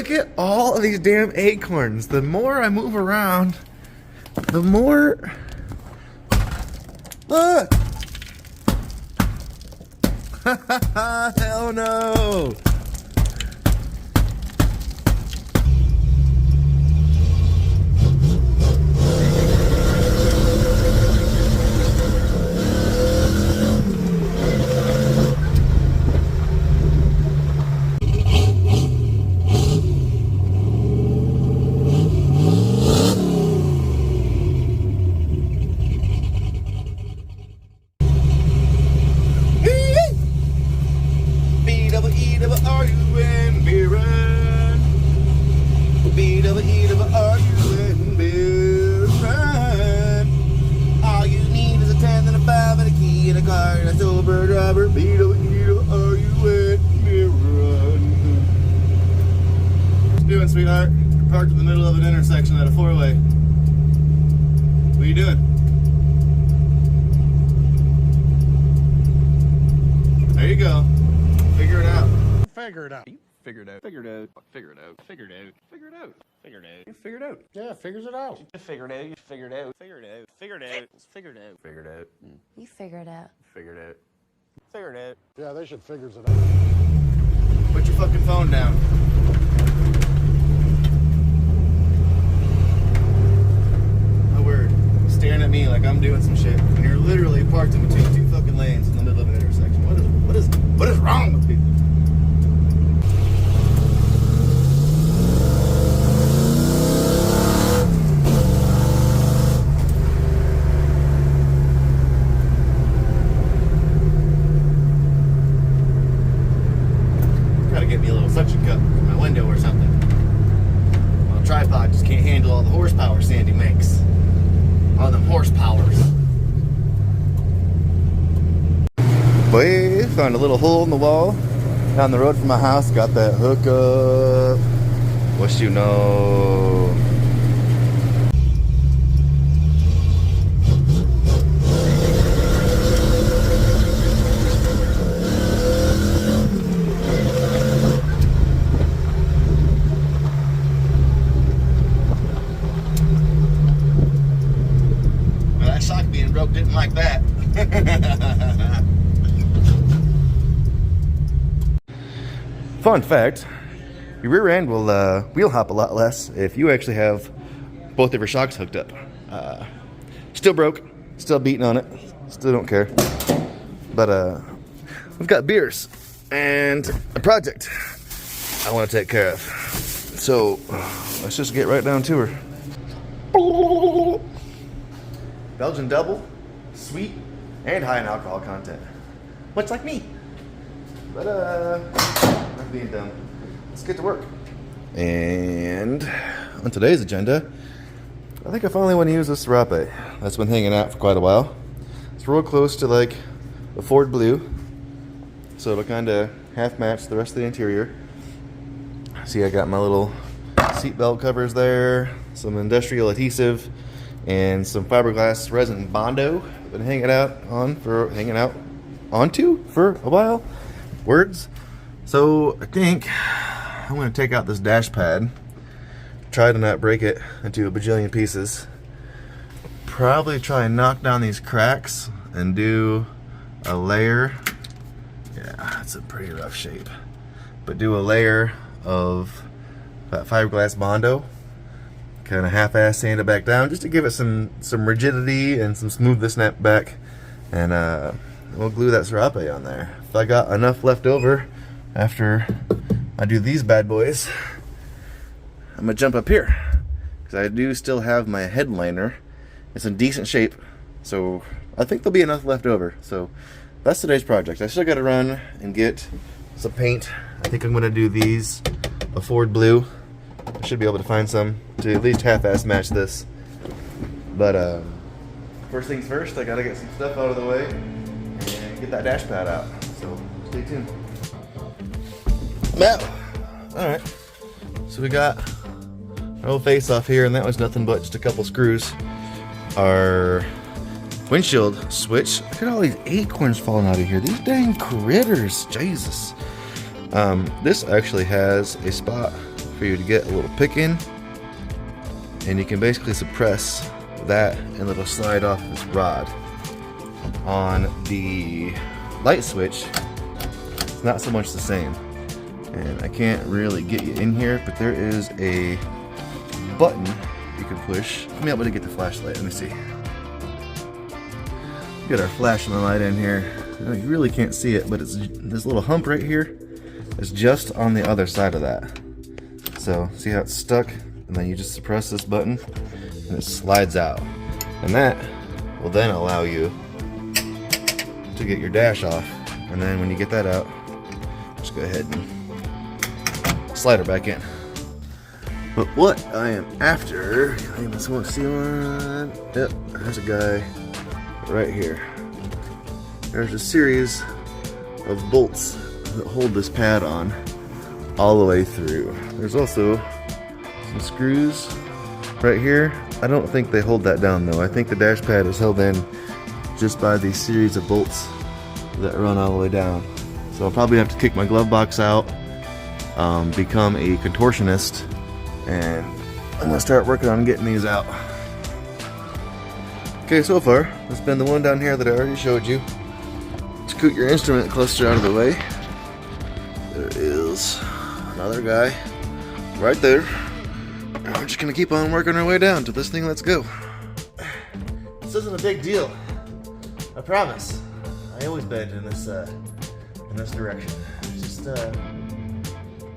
Look at all of these damn acorns. The more I move around, the more... Look! Hell no! B-double-E-double-R-U-N, beer run. B-double-E-double-R-U-N, beer run. All you need is a 10 and a 5 and a key and a car and a sober driver. B-double-E-double-R-U-N, beer run. What you doing, sweetheart? You're parked in the middle of an intersection at a four-way. What are you doing? There you go. Figure it out. Figure it out. Figure it out. Figure it out. Figure it out. Figure it out. Figure it out. Figure it out. You figured it out. Yeah, figures it out. You figured it out. You figured it out. Figured it out. Figured it out. Figured it out. Figured it out. You figure it out. Figured it out. Figured it out. Yeah, they should figures it out. Put your fucking phone down. My word. Staring at me like I'm doing some shit. And you're literally parked in between two fucking lanes in the middle of an intersection. What is wrong with people? Gotta get me a little suction cup in my window or something. Well, the tripod just can't handle all the horsepower Sandy makes. All them horsepowers. Boy, found a little hole in the wall down the road from my house. Got that hookup. What you know? Well, that shock being broke didn't like that. Fun fact, your rear end will wheel hop a lot less if you actually have both of your shocks hooked up. Still broke, still beating on it, still don't care. But we've got beers and a project I want to take care of. So let's just get right down to her. Belgian double, sweet, and high in alcohol content. Much like me. But I'm being dumb. Let's get to work. And on today's agenda, I think I finally want to use this serape. That's been hanging out for quite a while. It's real close to like the Ford Blue, so it'll kind of half match the rest of the interior. See, I got my little seat belt covers there, some industrial adhesive, and some fiberglass resin Bondo. Been hanging out onto for a while. Words. So I think I'm going to take out this dash pad, try to not break it into a bajillion pieces, probably try and knock down these cracks and do a layer. Yeah, it's a pretty rough shape, but do a layer of that fiberglass Bondo, kind of half-ass sand it back down just to give it some rigidity and some smoothness snap back, and we'll glue that serape on there. If I got enough left over after I do these bad boys, I'm gonna jump up here because I do still have my headliner. It's in decent shape, so I think there'll be enough left over. So that's today's project. I still got to run and get some paint. I think I'm gonna do these a Ford Blue. I should be able to find some to at least half-ass match this. But first things first, I gotta get some stuff out of the way and get that dash pad out. So stay tuned. Well, all right. So we got our old face off here, and that was nothing but just a couple screws. Our windshield switch. Look at all these acorns falling out of here. These dang critters, Jesus. This actually has a spot for you to get a little pick in, and you can basically suppress that and it'll slide off this rod. On the light switch, it's not so much the same, and I can't really get you in here, but there is a button you can push. Let me able to get the flashlight. Let me see. Got our flashing light in here. You really can't see it, but it's this little hump right here is just on the other side of that. So see how it's stuck, and then you just suppress this button and it slides out, and that will then allow you to get your dash off. And then when you get that out, just go ahead and slide her back in. But what I am after, I just want to see one. Yep, there's a guy right here. There's a series of bolts that hold this pad on all the way through. There's also some screws right here. I don't think they hold that down though. I think the dash pad is held in just by these series of bolts that run all the way down. So I'll probably have to kick my glove box out, become a contortionist, and I'm gonna start working on getting these out. Okay, so far, let's bend the one down here that I already showed you. Scoot your instrument cluster out of the way. There is another guy right there. And we're just gonna keep on working our way down to this thing lets go. This isn't a big deal, I promise. I always bend in this direction.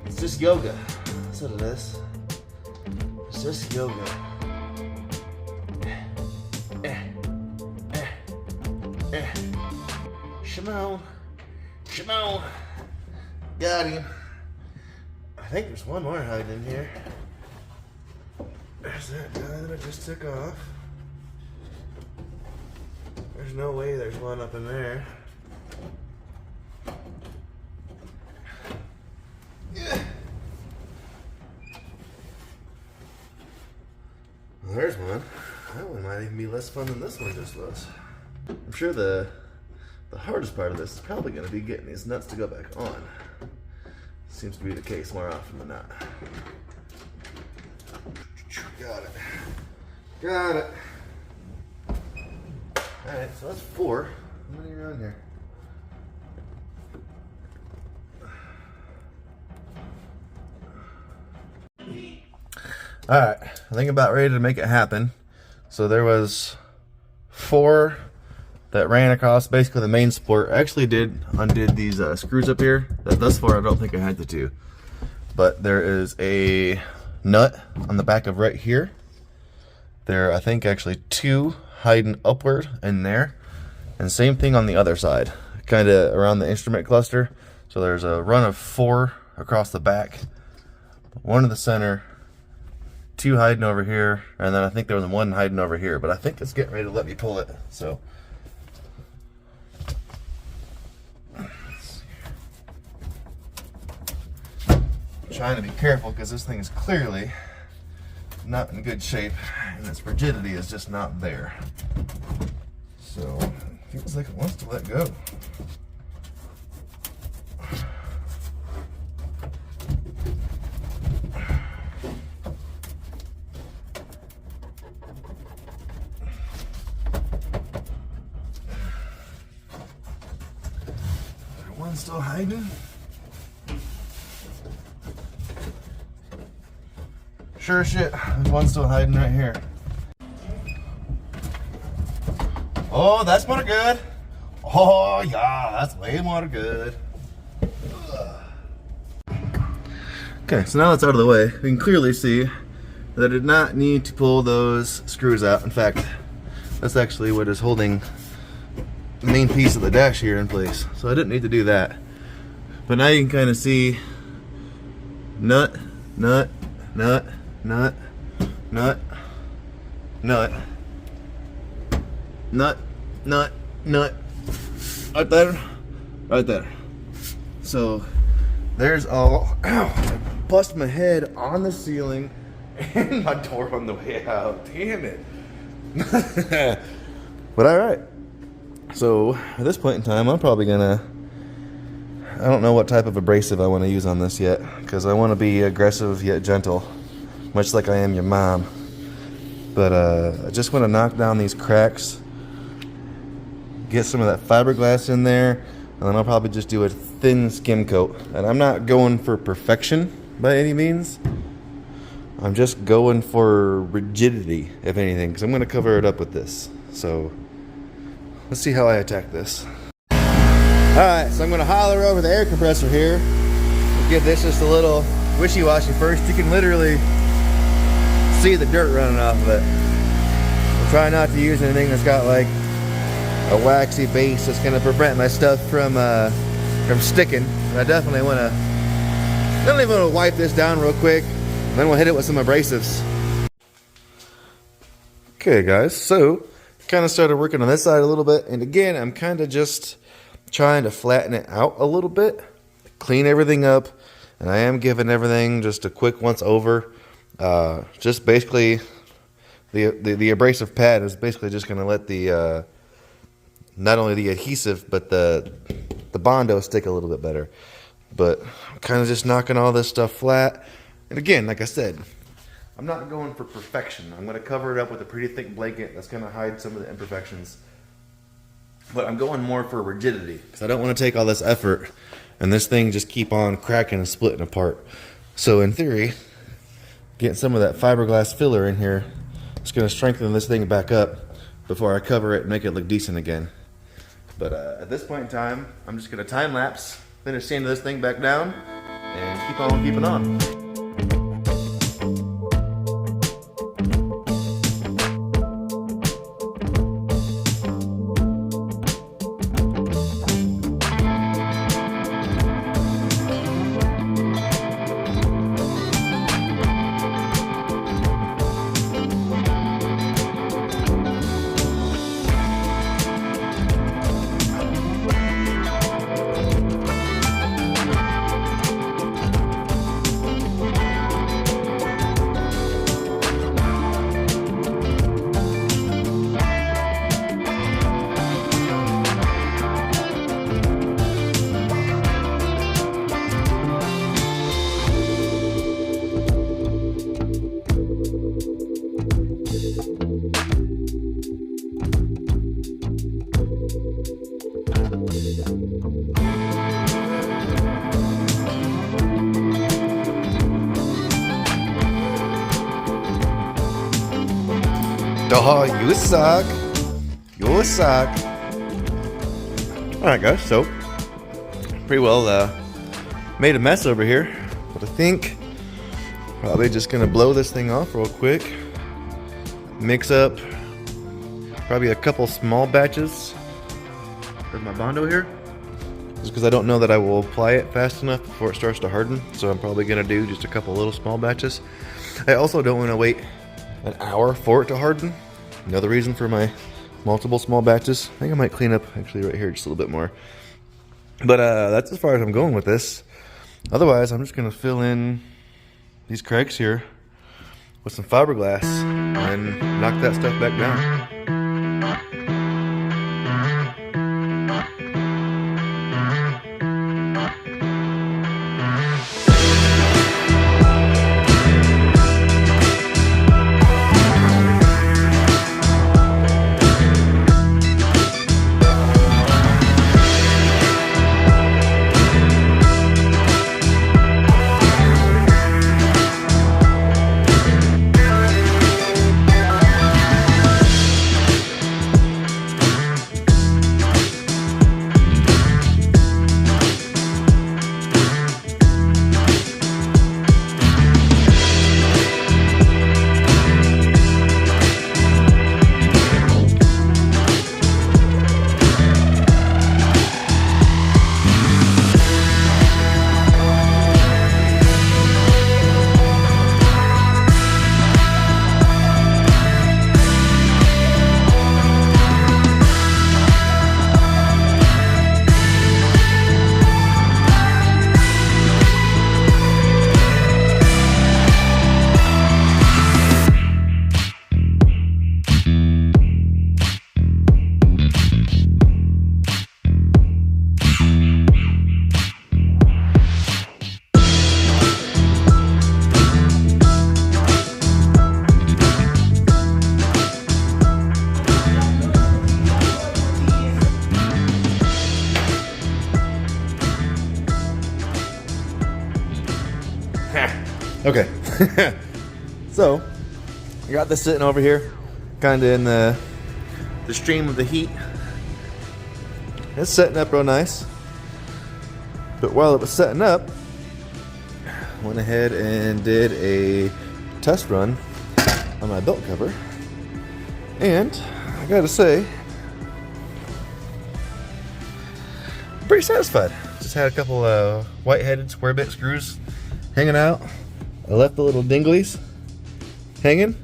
It's just yoga. That's what it is. It's just yoga. Shimon. Shimon. Got him. I think there's one more hiding in here. There's that guy that I just took off. There's no way there's one up in there. Well, there's one. That one might even be less fun than this one just was. I'm sure the hardest part of this is probably going to be getting these nuts to go back on. Seems to be the case more often than not. Got it. Got it. Alright, so that's 4. How many are on here? Alright, I think I'm about ready to make it happen. So there was 4 that ran across basically the main support. I actually undid these screws up here. Thus far I don't think I had the 2. But there is a nut on the back of right here. There are, I think, actually 2 hiding upward in there. And same thing on the other side, kind of around the instrument cluster. So there's a run of 4 across the back, 1 in the center, 2 hiding over here, and then I think there was 1 hiding over here. But I think it's getting ready to let me pull it. So trying to be careful because this thing is clearly not in good shape and its rigidity is just not there. So it feels like it wants to let go. One's still hiding. Sure shit, there's one still hiding right here. Oh, that's more good. Oh yeah, that's way more good. Okay, so now that's out of the way, we can clearly see that I did not need to pull those screws out. In fact, that's actually what is holding the main piece of the dash here in place. So I didn't need to do that. But now you can kind of see nut, nut, nut, nut, nut, nut, nut, nut, nut, right there, right there. So there's all, ow, I bust my head on the ceiling and my door on the way out. Damn it. But all right. So at this point in time, I'm probably gonna, I don't know what type of abrasive I want to use on this yet, because I want to be aggressive yet gentle, much like I am your mom. But I just want to knock down these cracks, get some of that fiberglass in there, and then I'll probably just do a thin skim coat. And I'm not going for perfection by any means. I'm just going for rigidity, if anything, because I'm going to cover it up with this. So let's see how I attack this. Alright, so I'm going to holler over the air compressor here. We'll give this just a little wishy-washy first. You can literally see the dirt running off of it. We'll try not to use anything that's got like a waxy base that's going to prevent my stuff from sticking. But I definitely want to wipe this down real quick. Then we'll hit it with some abrasives. Okay guys, so kind of started working on this side a little bit, and again I'm kind of just trying to flatten it out a little bit, clean everything up, and I am giving everything just a quick once over. Just basically the abrasive pad is basically just going to let the not only the adhesive but the Bondo stick a little bit better. But I'm kind of just knocking all this stuff flat. And again, like I said, I'm not going for perfection. I'm going to cover it up with a pretty thick blanket that's going to hide some of the imperfections. But I'm going more for rigidity, because I don't want to take all this effort and this thing just keep on cracking and splitting apart. So in theory, getting some of that fiberglass filler in here is going to strengthen this thing back up before I cover it and make it look decent again. But at this point in time, I'm just going to time lapse, finish sanding this thing back down, and keep on keeping on. Oh, you suck. You suck. Alright guys, so pretty well made a mess over here. But I think probably just gonna blow this thing off real quick. Mix up probably a couple small batches of my Bondo here. Just because I don't know that I will apply it fast enough before it starts to harden. So I'm probably gonna do just a couple little small batches. I also don't want to wait an hour for it to harden. Another reason for my multiple small batches. I think I might clean up actually right here just a little bit more. But that's as far as I'm going with this. Otherwise, I'm just going to fill in these cracks here with some fiberglass and knock that stuff back down. Okay. So, I got this sitting over here, kind of in the stream of the heat. It's setting up real nice. But while it was setting up, I went ahead and did a test run on my belt cover. And I gotta say, I'm pretty satisfied. Just had a couple white-headed square bit screws hanging out. I left the little dinglies hanging.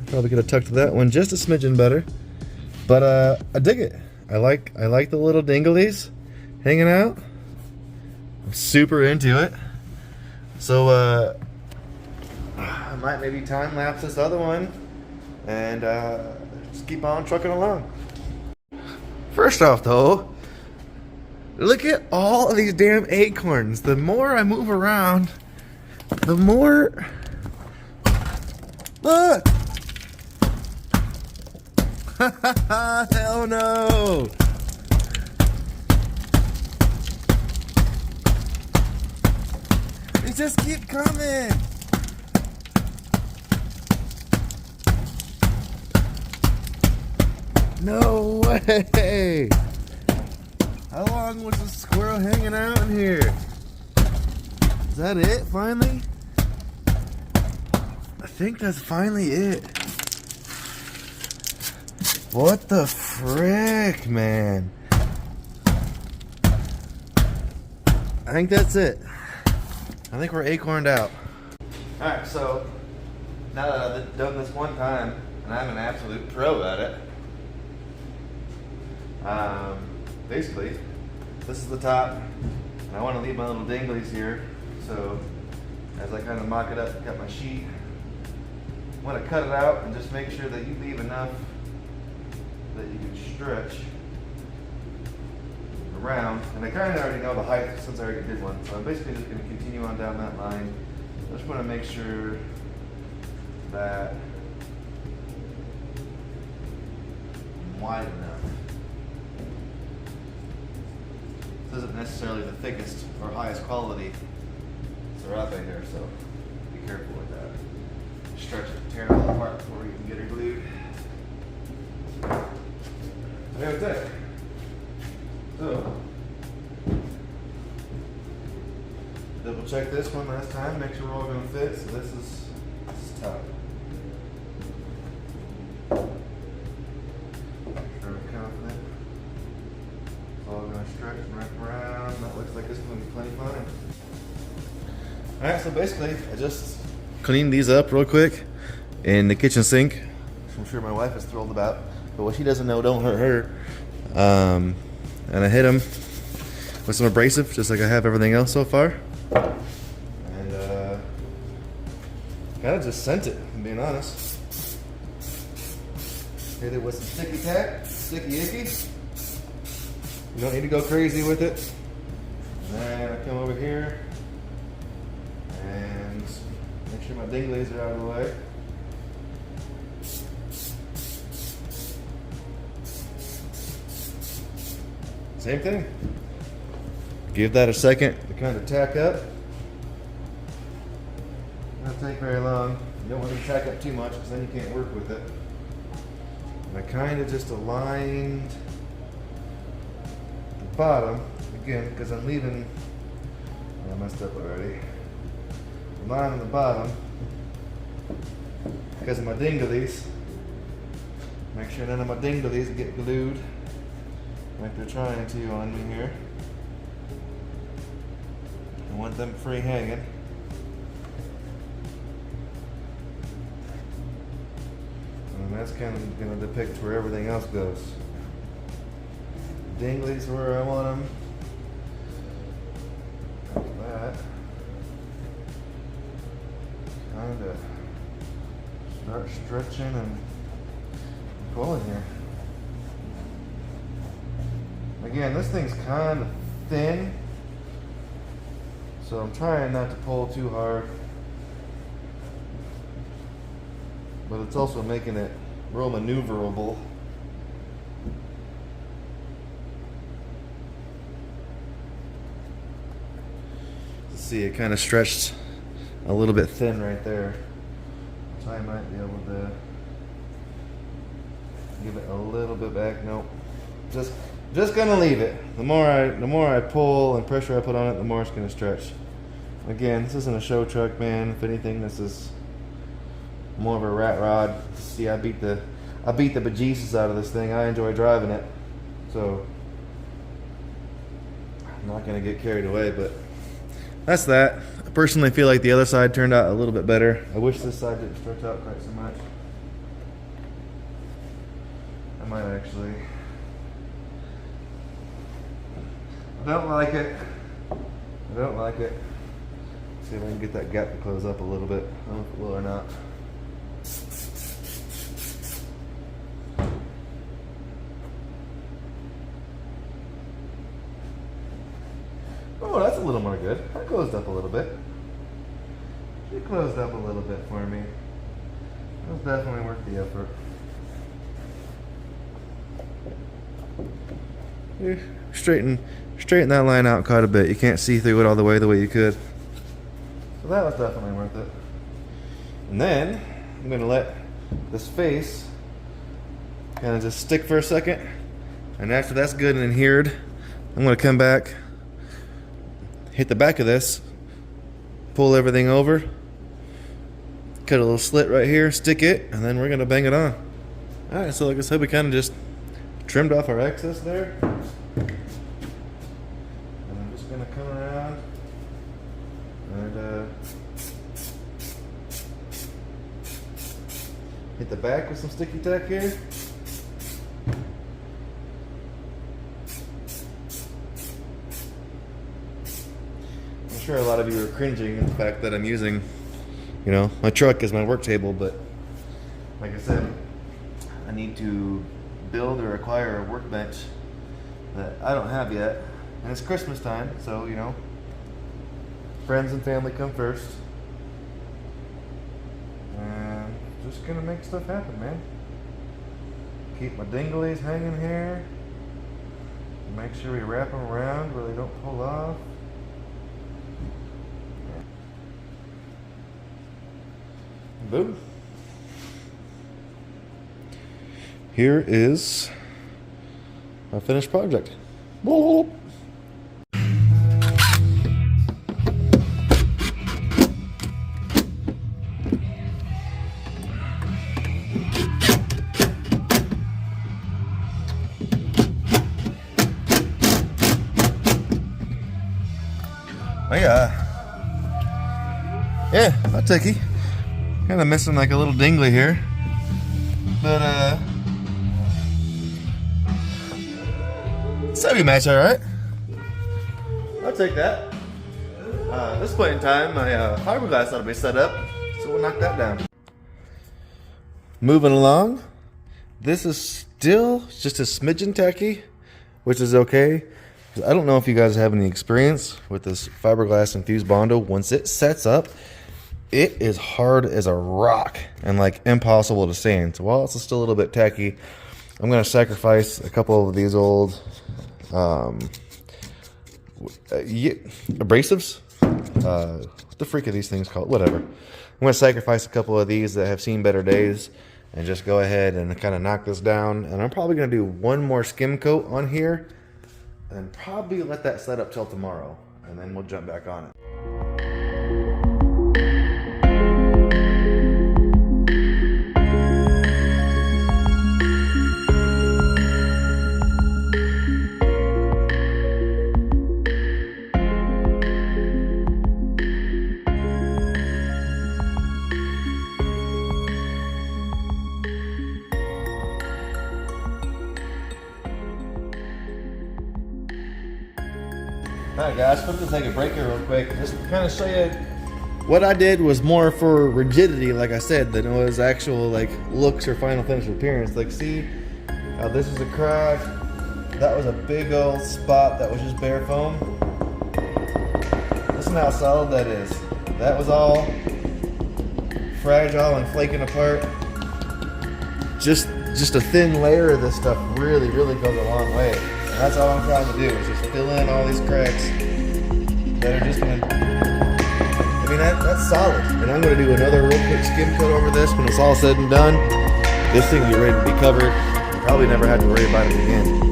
Probably could have tucked that one just a smidgen better, but I dig it. I like the little dinglies hanging out. I'm super into it. So I might maybe time lapse this other one and just keep on trucking along. First off though, look at all of these damn acorns. The more I move around, the more... Look! Hell no! They just keep coming! No way! How long was the squirrel hanging out in here? Is that it, finally? I think that's finally it. What the frick, man? I think that's it. I think we're acorned out. Alright, so now that I've done this one time, and I'm an absolute pro at it, basically, this is the top, and I want to leave my little dinglies here, so as I kind of mock it up, got my sheet, I want to cut it out and just make sure that you leave enough that you can stretch around. And I kind of already know the height since I already did one, so I'm basically just going to continue on down that line. I just want to make sure that I'm wide enough. This isn't necessarily the thickest or highest quality serape here, so be careful with that. Stretch it, tear it all apart before you can get her glued. There it's it. So, double check this one last time, make sure we're all going to fit. So this is tough. Fairly confident. It's all going to stretch and wrap around. That looks like this is going to be plenty fine. Alright, so basically, I just cleaned these up real quick in the kitchen sink, which I'm sure my wife is thrilled about. But what she doesn't know don't hurt her. And I hit them with some abrasive, just like I have everything else so far. And kind of just sent it, I'm being honest. Hit it with some sticky tack, sticky icky. You don't need to go crazy with it. And then I come over here and make sure my dinglies are out of the way. Same thing. Give that a second to kind of tack up. Not take very long. You don't want to tack up too much because then you can't work with it. And I kind of just aligned the bottom again because I'm leaving. I messed up already. Aligning the bottom because of my dinglies. Make sure none of my dinglies get glued like they're trying to on me here. I want them free hanging. And that's kind of going to depict where everything else goes. Dinglies where I want them. Like that. Kind of start stretching and pulling here. Again, this thing's kind of thin, so I'm trying not to pull too hard, but it's also making it real maneuverable. See, it kind of stretched a little bit thin right there. So I might be able to give it a little bit back. Nope. Just gonna leave it. The more I pull and pressure I put on it, the more it's gonna stretch. Again, this isn't a show truck, man. If anything, this is more of a rat rod. See, I beat the bejesus out of this thing. I enjoy driving it, so I'm not gonna get carried away. But that's that. I personally feel like the other side turned out a little bit better. I wish this side didn't stretch out quite so much. I might actually. I don't like it. I don't like it. See if I can get that gap to close up a little bit. I don't know if it will or not. Oh, that's a little more good. That closed up a little bit. It closed up a little bit for me. That was definitely worth the effort. Straighten that line out quite a bit. You can't see through it all the way you could. So that was definitely worth it. And then I'm gonna let this face kind of just stick for a second. And after that's good and adhered, I'm gonna come back, hit the back of this, pull everything over, cut a little slit right here, stick it, and then we're gonna bang it on. Alright, so like I said, we kind of just trimmed off our excess there. And I'm just gonna come around and hit the back with some sticky tack here. I'm sure a lot of you are cringing at the fact that I'm using, my truck as my work table, but like I said, I need to build or acquire a workbench that I don't have yet. And it's Christmas time, so friends and family come first. And just gonna make stuff happen, man. Keep my dinglies hanging here. Make sure we wrap them around where they don't pull off. Boom. Here is my finished project. Oh yeah, I'll take you. Kind of missing like a little dingly here, but semi match, all right. I'll take that. At this point in time, my fiberglass ought to be set up, so we'll knock that down. Moving along, this is still just a smidgen tacky, which is okay. I don't know if you guys have any experience with this fiberglass infused Bondo. Once it sets up, it is hard as a rock and like impossible to sand. So while it's still a little bit tacky, I'm going to sacrifice a couple of these old abrasives. What the freak are these things called? Whatever. I'm going to sacrifice a couple of these that have seen better days and just go ahead and kind of knock this down. And I'm probably going to do one more skim coat on here and probably let that set up till tomorrow, and then we'll jump back on it. Alright guys, I'm going to take a break here real quick. Just to kind of show you what I did was more for rigidity, like I said, than it was actual like looks or final finish appearance. Like see how this is a crack. That was a big old spot that was just bare foam. Listen how solid that is. That was all fragile and flaking apart. Just a thin layer of this stuff really goes a long way. And that's all I'm trying to do, is just fill in all these cracks that are just gonna mean, that's solid. And I'm going to do another real quick skim coat over this when it's all said and done. This thing will be ready to be covered. I'll probably never have to worry about it again.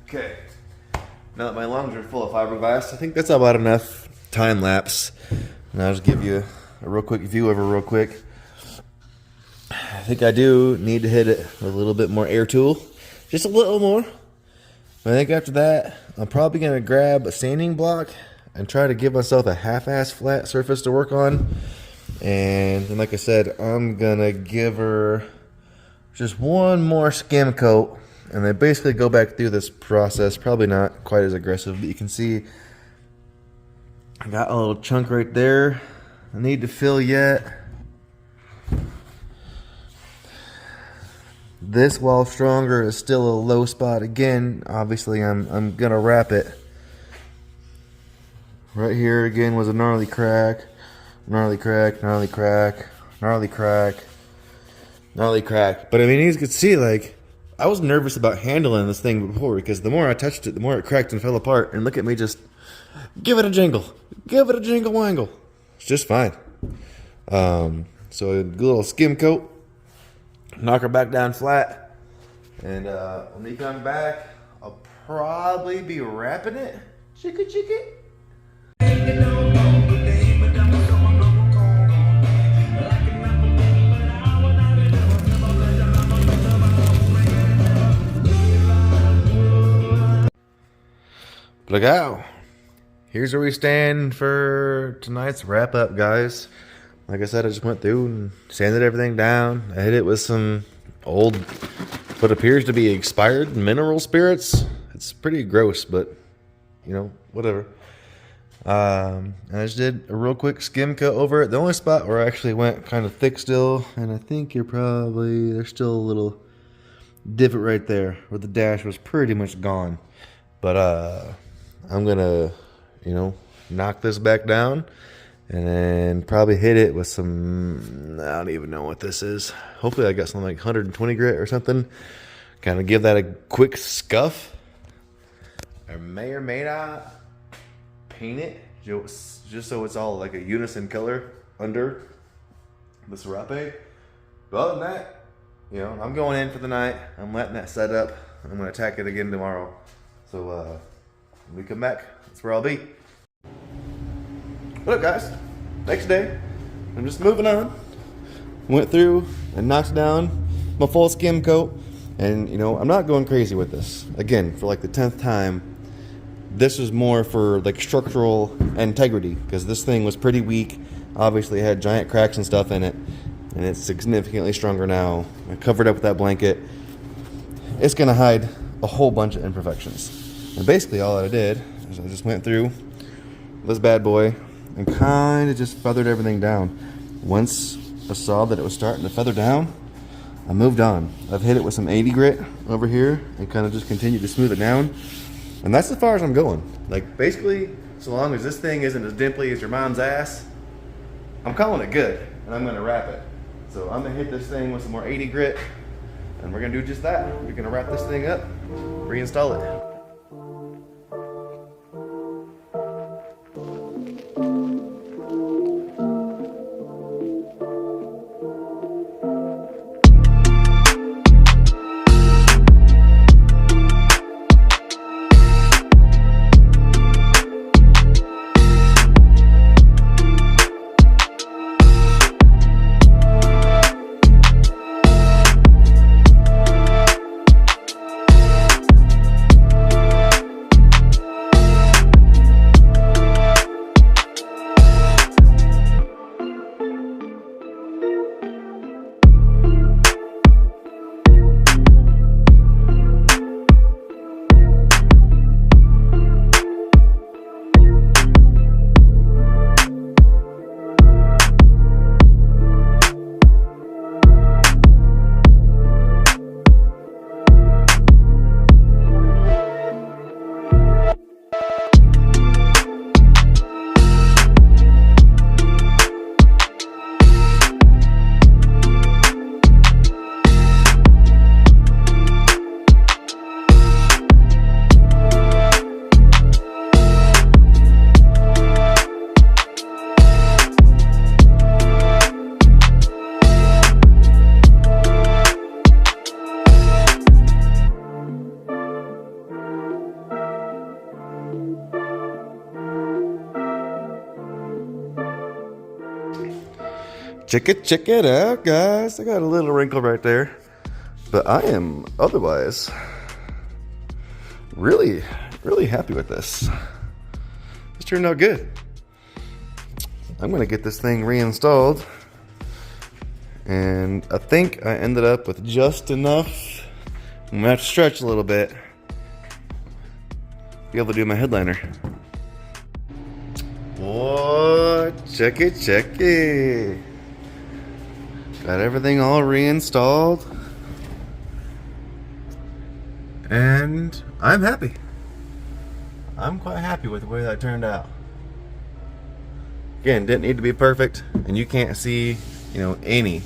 Okay, now that my lungs are full of fiberglass, I think that's about enough time lapse. And I'll just give you a real quick view over real quick. I think I do need to hit it with a little bit more air tool, just a little more. I think after that, I'm probably gonna grab a sanding block and try to give myself a half-ass flat surface to work on. And then, like I said, I'm gonna give her just one more skim coat. And then basically go back through this process. Probably not quite as aggressive, but you can see I got a little chunk right there I need to fill yet. This, while stronger, is still a low spot. Again, obviously I'm gonna wrap it. Right here again was a gnarly crack, gnarly crack, gnarly crack, gnarly crack, gnarly crack. But I mean, you could see, like, I was nervous about handling this thing before, because the more I touched it, the more it cracked and fell apart. And look at me, just give it a jingle. Give it a jingle wangle. It's just fine. So a little skim coat, knock her back down flat. And when we come back, I'll probably be wrapping it. Chicka chicka. Look out. Here's where we stand for tonight's wrap up, guys. Like I said, I just went through and sanded everything down. I hit it with some old, what appears to be expired mineral spirits. It's pretty gross, but you know, whatever. And I just did a real quick skim cut over it. The only spot where I actually went kind of thick still, and I think there's still a little divot right there where the dash was pretty much gone. But I'm gonna, knock this back down and then probably hit it with some, I don't even know what this is. Hopefully I got something like 120 grit or something. Kind of give that a quick scuff. I may or may not paint it just so it's all like a unison color under the serape. But other than that, I'm going in for the night. I'm letting that set up. I'm gonna attack it again tomorrow. So when we come back, that's where I'll be. Look, guys, next day, I'm just moving on. Went through and knocked down my full skim coat. And, I'm not going crazy with this. Again, for like the 10th time, this is more for like structural integrity, because this thing was pretty weak. Obviously, it had giant cracks and stuff in it. And it's significantly stronger now. I covered up with that blanket. It's going to hide a whole bunch of imperfections. And basically all I did is I just went through this bad boy and kind of just feathered everything down. Once I saw that it was starting to feather down, I moved on. I've hit it with some 80 grit over here and kind of just continued to smooth it down. And that's as far as I'm going. Like, basically, so long as this thing isn't as dimply as your mom's ass, I'm calling it good, and I'm gonna wrap it. So I'm gonna hit this thing with some more 80 grit, and we're gonna do just that. We're gonna wrap this thing up, reinstall it. Check it out, guys. I got a little wrinkle right there, but I am otherwise really happy with this. This turned out good. I'm gonna get this thing reinstalled, and I think I ended up with just enough. I'm gonna have to stretch a little bit, be able to do my headliner. Whoa, check it. Got everything all reinstalled, and I'm happy. I'm quite happy with the way that turned out. Again, didn't need to be perfect, and you can't see, any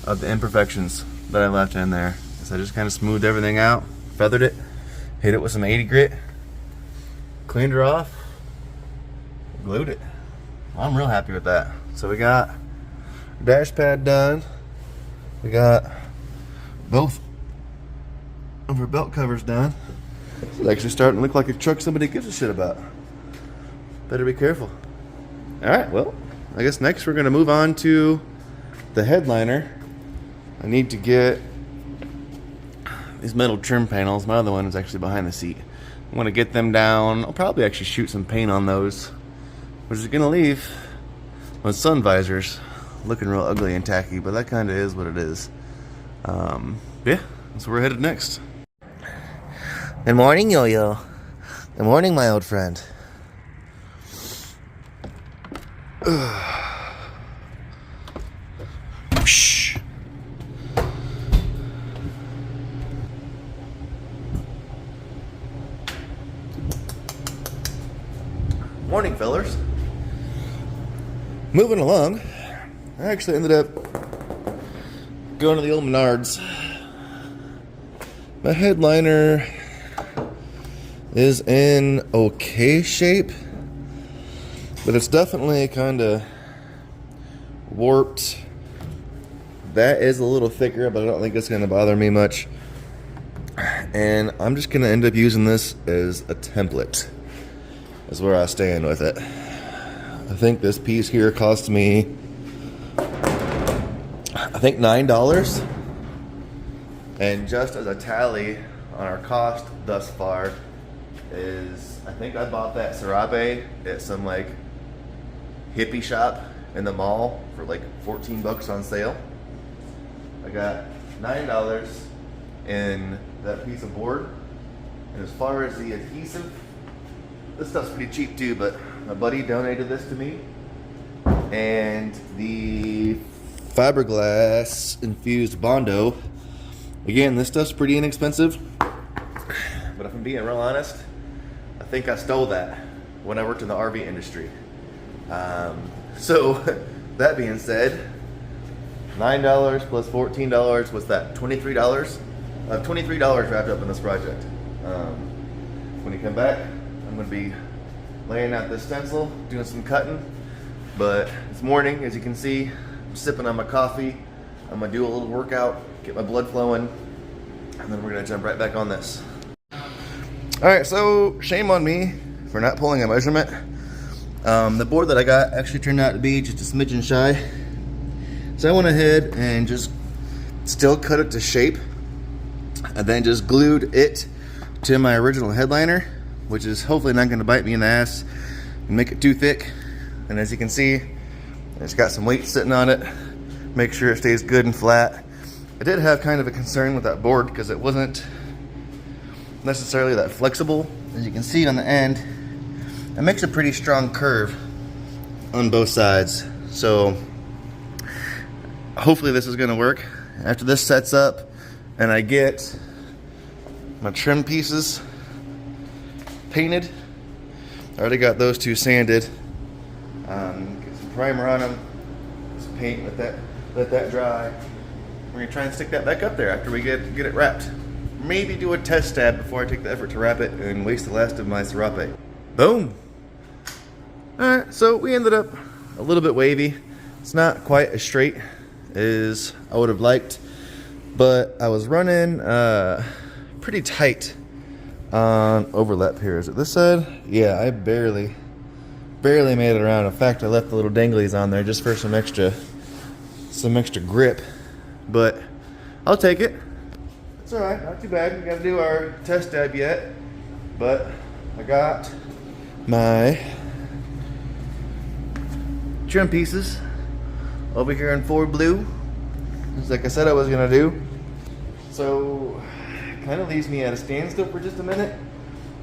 of the imperfections that I left in there. So I just kind of smoothed everything out, feathered it, hit it with some 80 grit, cleaned her off, glued it. I'm real happy with that. So we got dash pad done. We got both of our belt covers done. It's actually starting to look like a truck somebody gives a shit about. Better be careful. Alright, well, I guess next we're going to move on to the headliner. I need to get these metal trim panels. My other one is actually behind the seat. I'm going to get them down. I'll probably actually shoot some paint on those, which is going to leave my sun visors looking real ugly and tacky, but that kind of is what it is. Yeah, that's where we're headed next. Good morning, Yo-Yo. Good morning, my old friend. Shh. Morning, fellers. Moving along, I actually ended up going to the old Menards. My headliner is in okay shape, but it's definitely kind of warped. That is a little thicker, but I don't think it's going to bother me much. And I'm just going to end up using this as a template, is where I stand with it. I think this piece here cost me, I think $9. And just as a tally on our cost thus far is, I think I bought that serape at some like hippie shop in the mall for like 14 bucks on sale. I got $9 in that piece of board. And as far as the adhesive, this stuff's pretty cheap too, but my buddy donated this to me. And the fiberglass infused Bondo, again, this stuff's pretty inexpensive, but if I'm being real honest, I think I stole that when I worked in the RV industry. So that being said, $9 plus $14, what's that, $23? I have $23 wrapped up in this project. When you come back, I'm going to be laying out this stencil, doing some cutting. But this morning, as you can see, I'm sipping on my coffee. I'm going to do a little workout, get my blood flowing, and then we're going to jump right back on this. Alright, so shame on me for not pulling a measurement. The board that I got actually turned out to be just a smidgen shy. So I went ahead and just still cut it to shape, and then just glued it to my original headliner, which is hopefully not going to bite me in the ass and make it too thick. And as you can see, it's got some weight sitting on it. Make sure it stays good and flat. I did have kind of a concern with that board because it wasn't necessarily that flexible. As you can see on the end, it makes a pretty strong curve on both sides. So hopefully this is going to work. After this sets up and I get my trim pieces painted, I already got those two sanded. Get some primer on them, some paint, let that dry. We're gonna try and stick that back up there after we get it wrapped. Maybe do a test stab before I take the effort to wrap it and waste the last of my serape. Boom. Alright, so we ended up a little bit wavy. It's not quite as straight as I would have liked, but I was running pretty tight on overlap here. Is it this side? Yeah, I barely made it around. In fact, I left the little danglies on there just for some extra some extra grip, but I'll take it. It's all right, not too bad. We gotta do our test dab yet, but I got my trim pieces over here in Ford blue, just like I said I was gonna do. So kind of leaves me at a standstill for just a minute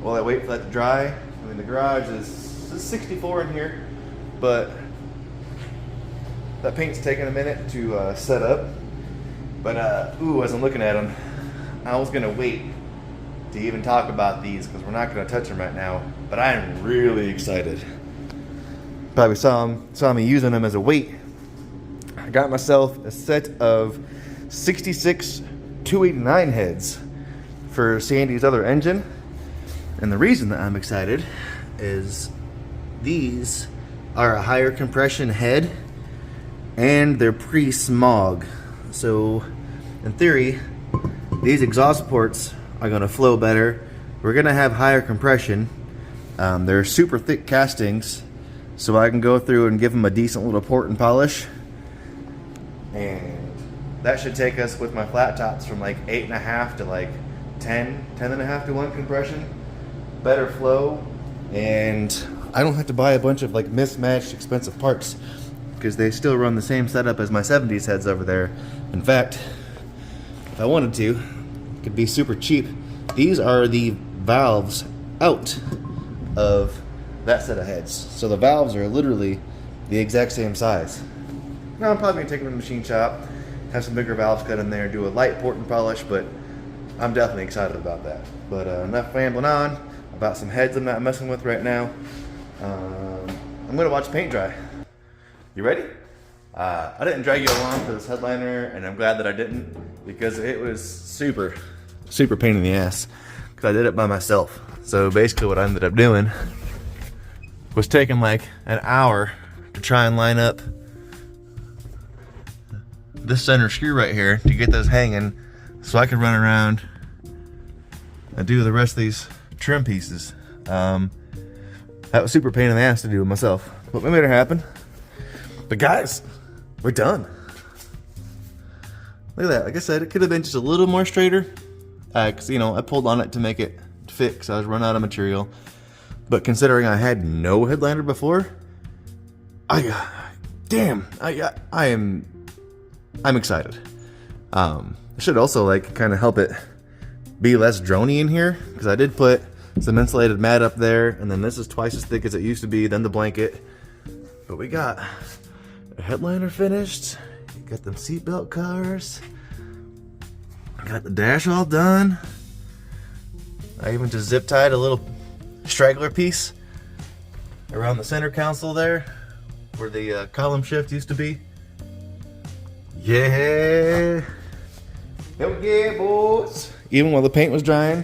while I wait for that to dry. I mean, the garage is 64 in here, but that paint's taking a minute to set up. But as I'm looking at them, I was gonna wait to even talk about these because we're not gonna touch them right now. But I am really excited. Probably saw me using them as a weight. I got myself a set of 66 289 heads for Sandy's other engine. And the reason that I'm excited is these are a higher compression head and they're pre-smog. So in theory, these exhaust ports are gonna flow better. We're gonna have higher compression. They're super thick castings, so I can go through and give them a decent little port and polish. And that should take us with my flat tops from like 8.5 to like 10.5 to 1 compression. Better flow, and I don't have to buy a bunch of like mismatched expensive parts because they still run the same setup as my 70s heads over there. In fact, if I wanted to, it could be super cheap. These are the valves out of that set of heads. So the valves are literally the exact same size. Now I'm probably gonna take them to the machine shop, have some bigger valves cut in there, do a light port and polish, but I'm definitely excited about that. But enough rambling on about some heads I'm not messing with right now. I'm gonna watch paint dry. You ready? I didn't drag you along for this headliner, and I'm glad that I didn't, because it was super pain in the ass, because I did it by myself. So basically what I ended up doing was taking like an hour to try and line up this center screw right here to get those hanging so I could run around and do the rest of these trim pieces. That was super pain in the ass to do it myself, but we made it happen. But guys, we're done. Look at that. Like I said, it could have been just a little more straighter, because you know, I pulled on it to make it fit because I was running out of material. But considering I had no headliner before, I'm excited. I should also like kind of help it be less droney in here, because I did put some insulated mat up there, and then this is twice as thick as it used to be, then the blanket. But we got a headliner finished, got them seatbelt covers, got the dash all done. I even just zip tied a little straggler piece around the center console there where the column shift used to be. Yeah, hell yeah, boys. Even while the paint was drying,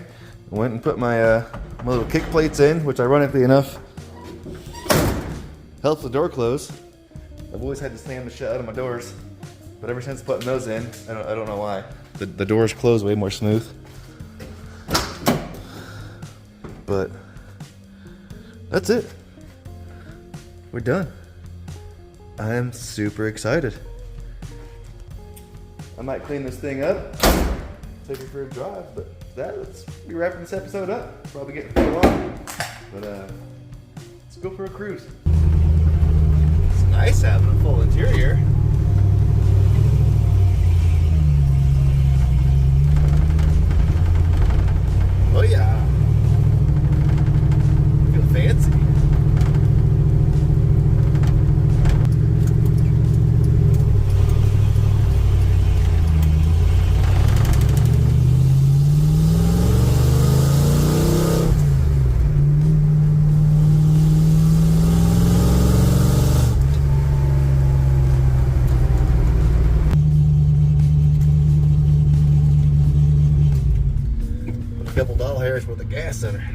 I went and put my my little kick plates in, which ironically enough helps the door close. I've always had to slam the shit out of my doors, but ever since putting those in, I don't know why. The doors close way more smooth. But that's it. We're done. I am super excited. I might clean this thing up, take it for a drive, but let's be wrapping this episode up. Probably getting too long, but let's go for a cruise. It's nice having a full interior. Oh yeah. I feel fancy. Couple $1 worth of gas in her.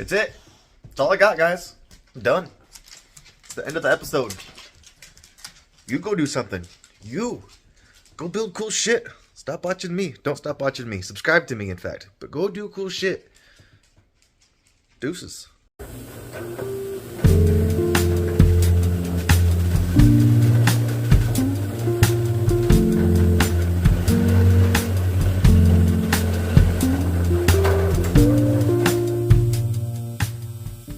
It's it. That's all I got, guys. I'm done. It's the end of the episode. You go do something. You go build cool shit. Stop watching me. Don't stop watching me. Subscribe to me, in fact. But go do cool shit. Deuces.